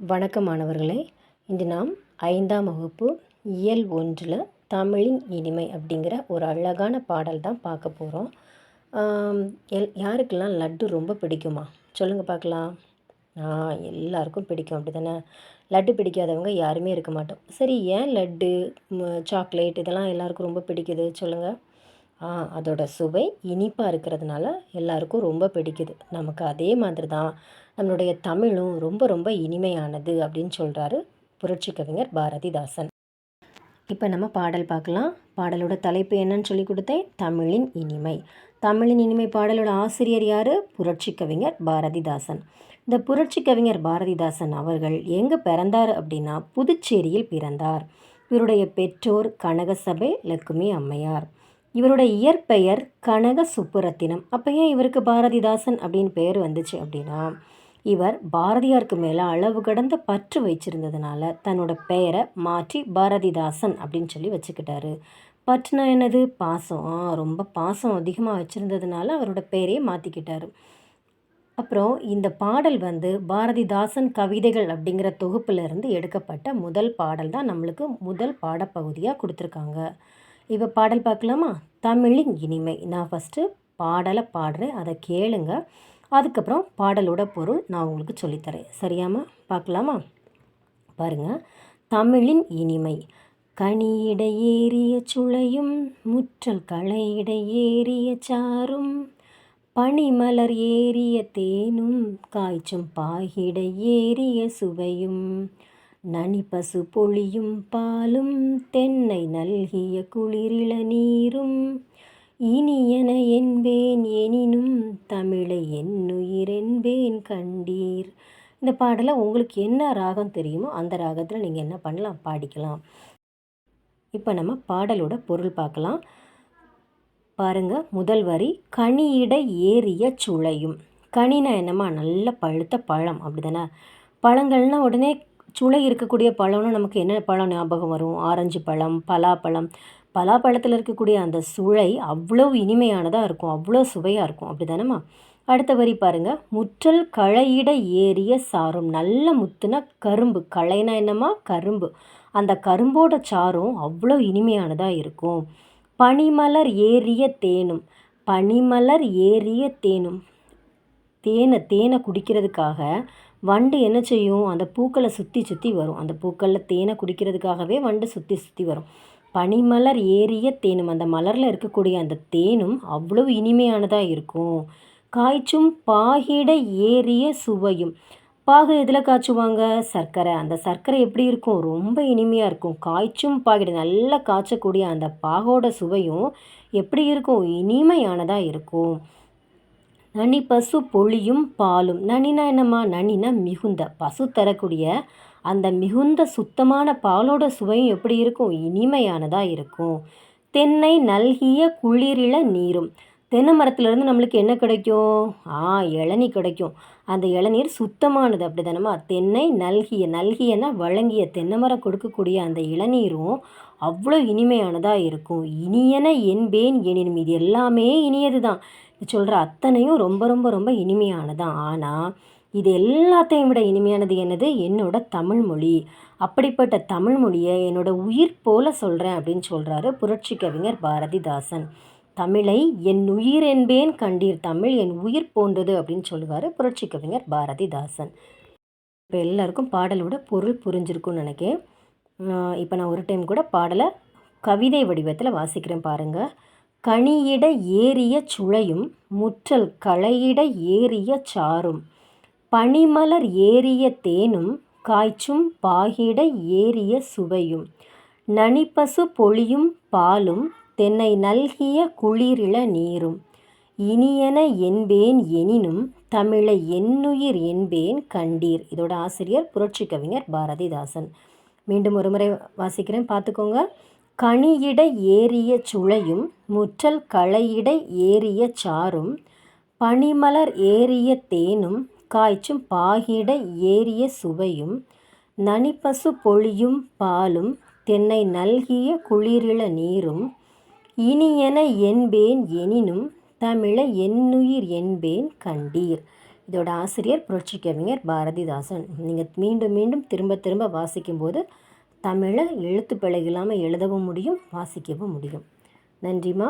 வணக்கம் மாணவர்களே. இன்று நாம் 5ஆம் வகுப்பு இயல் 1ல் தமிழின் இனிமை அப்படிங்கிற ஒரு அழகான பாடல் தான் பார்க்க போகிறோம். யாருக்கெல்லாம் லட்டு ரொம்ப பிடிக்குமா? சொல்லுங்கள் பார்க்கலாம். எல்லாருக்கும் பிடிக்கும், அப்படி தானே? லட்டு பிடிக்காதவங்க யாருமே இருக்க மாட்டோம். சரி, ஏன் லட்டு, சாக்லேட் இதெல்லாம் எல்லாருக்கும் ரொம்ப பிடிக்குது சொல்லுங்கள். அதோட சுவை இனிப்பாக இருக்கிறதுனால எல்லாருக்கும் ரொம்ப பிடிக்குது. நமக்கு அதே மாதிரி தான் நம்மளுடைய தமிழும் ரொம்ப ரொம்ப இனிமையானது அப்படின்னு சொல்கிறாரு புரட்சி கவிஞர் பாரதிதாசன். இப்போ நம்ம பாடல் பார்க்கலாம். பாடலோட தலைப்பு என்னன்னு சொல்லி கொடுத்தேன், தமிழின் இனிமை. தமிழின் இனிமை பாடலோட ஆசிரியர் யார்? புரட்சி கவிஞர் பாரதிதாசன். இந்த புரட்சி கவிஞர் பாரதிதாசன் அவர்கள் எங்கே பிறந்தார் அப்படின்னா புதுச்சேரியில் பிறந்தார். இவருடைய பெற்றோர் கனகசபை லக்குமி அம்மையார். இவருடைய இயற்பெயர் கனக சுப்புரத்தினம். அப்போ ஏன் இவருக்கு பாரதிதாசன் அப்படின்னு பெயர் வந்துச்சு அப்படின்னா, இவர் பாரதியாருக்கு மேலே அளவு கடந்த பற்று வச்சிருந்ததுனால தன்னோட பெயரை மாற்றி பாரதிதாசன் அப்படின்னு சொல்லி வச்சுக்கிட்டாரு. பற்றுனா என்னது? பாசம். ரொம்ப பாசம் அதிகமாக வச்சுருந்ததுனால அவரோட பெயரையே மாற்றிக்கிட்டாரு. அப்புறம் இந்த பாடல் பாரதிதாசன் கவிதைகள் அப்படிங்கிற தொகுப்பிலிருந்து எடுக்கப்பட்ட முதல் பாடல் தான். நம்மளுக்கு முதல் பாடப்பகுதியாக கொடுத்துருக்காங்க. இப்போ பாடல் பார்க்கலாமா? தமிழின் இனிமை. நான் ஃபஸ்ட்டு பாடலை பாடுறேன், அதை கேளுங்க. அதுக்கப்புறம் பாடலோட பொருள் நான் உங்களுக்கு சொல்லித்தரேன். சரியாமா? பார்க்கலாமா? பாருங்கள். தமிழின் இனிமை. கனியிட ஏறிய சுளையும் முற்றல் களையிட ஏறிய சாரும் பனிமலர் ஏறிய தேனும் காய்ச்சும் பாகிட ஏறிய சுவையும் நனிபசு பொழியும் பாலும் தென்னை நல்கிய குளிரிள நீரும் இனியன என்பேன் எனினும் தமிழை என்னுயிரென்பேன் கண்டீர். இந்த பாடலை உங்களுக்கு என்ன ராகம் தெரியுமோ அந்த ராகத்தில் நீங்கள் என்ன பண்ணலாம்? பாடிக்கலாம். இப்போ நம்ம பாடலோட பொருள் பார்க்கலாம். பாருங்க, முதல் வரி. கனியிட ஏறிய சுளையும். கனினா என்னம்மா? நல்ல பழுத்த பழம், அப்படி தானே? பழங்கள்னால் உடனே சுளை இருக்கக்கூடிய பழம்னு நமக்கு என்ன பழம் ஞாபகம் வரும்? ஆரஞ்சு பழம், பலாப்பழம். பலாப்பழத்தில் இருக்கக்கூடிய அந்த சுளை அவ்வளோ இனிமையானதாக இருக்கும், அவ்வளோ சுவையாக இருக்கும், அப்படி தானேம்மா? அடுத்த வரி பாருங்கள். முற்றல் களையிட ஏறிய சாரும். நல்ல முத்துனா கரும்பு. களைனா என்னம்மா? கரும்பு. அந்த கரும்போட சாரும் அவ்வளோ இனிமையானதாக இருக்கும். பனிமலர் ஏறிய தேனும். பனிமலர் ஏறிய தேனும். தேனை குடிக்கிறதுக்காக வண்டு என்ன செய்யும்? அந்த பூக்களை சுற்றி சுற்றி வரும். அந்த பூக்களில் தேனை குடிக்கிறதுக்காகவே வண்டு சுற்றி சுற்றி வரும். பனிமலர் ஏறிய தேனும். அந்த மலரில் இருக்கக்கூடிய அந்த தேனும் அவ்வளோ இனிமையானதாக இருக்கும். காய்ச்சும் பாகிட ஏறிய சுவையும். பாகு எதில் காய்ச்சுவாங்க? சர்க்கரை. அந்த சர்க்கரை எப்படி இருக்கும்? ரொம்ப இனிமையாக இருக்கும். காய்ச்சும் பாகிட, நல்லா காய்ச்சக்கூடிய அந்த பாகோட சுவையும் எப்படி இருக்கும்? இனிமையானதாக இருக்கும். நனி பசு பொழியும் பாலும். நனினா என்னம்மா? நனினா மிகுந்த. பசு தரக்கூடிய அந்த மிகுந்த சுத்தமான பாலோட சுவையும் எப்படி இருக்கும்? இனிமையானதாக இருக்கும். தென்னை நல்கிய குளிரிள நீரும். தென்னை மரத்துலேருந்து நம்மளுக்கு என்ன கிடைக்கும்? இளநீ கிடைக்கும். அந்த இளநீர் சுத்தமானது, அப்படி தானேம்மா? தென்னை நல்கிய. நல்கியன்னா வழங்கிய. தென்னை மரம் கொடுக்கக்கூடிய அந்த இளநீரும் அவ்வளோ இனிமையானதாக இருக்கும். இனியன என்பேன் எனினும். இது எல்லாமே இனியது தான். சொல்கிற அத்தனையும் ரொம்ப ரொம்ப ரொம்ப இனிமையானதான். ஆனால் இது எல்லாத்தையும் விட இனிமையானது என்னது? என்னோட தமிழ்மொழி. அப்படிப்பட்ட தமிழ்மொழியை என்னோட உயிர் போல சொல்கிறேன் அப்படின்னு சொல்கிறாரு புரட்சி கவிஞர் பாரதிதாசன். தமிழை என் உயிர் என்பேன் கண்டீர். தமிழ் என் உயிர் போன்றது அப்படின்னு சொல்லுவார் புரட்சி கவிஞர் பாரதிதாசன். இப்போ எல்லாருக்கும் பாடலோட பொருள் புரிஞ்சிருக்குன்னு நினைக்கிறேன். இப்போ நான் ஒரு டைம் கூட பாடலை கவிதை வடிவத்தில் வாசிக்கிறேன் பாருங்கள். கனியிட ஏறிய சுளையும் முற்றல் களையிட ஏறிய சாரும் பனிமலர் ஏறிய தேனும் காய்ச்சும் பாகிட ஏறிய சுவையும் நனிபசு பொழியும் பாலும் தென்னை நல்கிய குளிரிள நீரும் இனியன என்பேன் எனினும் தமிழை என்னுயிர் என்பேன் கண்டீர். இதோட ஆசிரியர் புரட்சி கவிஞர் பாரதிதாசன். மீண்டும் ஒரு முறை வாசிக்கிறேன், பார்த்துக்கோங்க. கனியிட ஏறிய சுளையும் முற்றல் களையிட ஏறிய சாரும் பனிமலர் ஏறிய தேனும் காய்ச்சும் பாகிட ஏறிய சுவையும் நனிபசு பொழியும் பாலும் தென்னை நல்கிய குளிரிள நீரும் இனியன என்பேன் எனினும் தமிழை என்னுயிர் என்பேன் கண்டீர். இதோட ஆசிரியர் புரட்சி கவிஞர் பாரதிதாசன். நீங்கள் மீண்டும் மீண்டும் திரும்ப திரும்ப வாசிக்கும்போது தமிழை எழுத்துப்பிழை இல்லாமல் எழுதவும் முடியும், வாசிக்கவும் முடியும். நன்றிம்மா.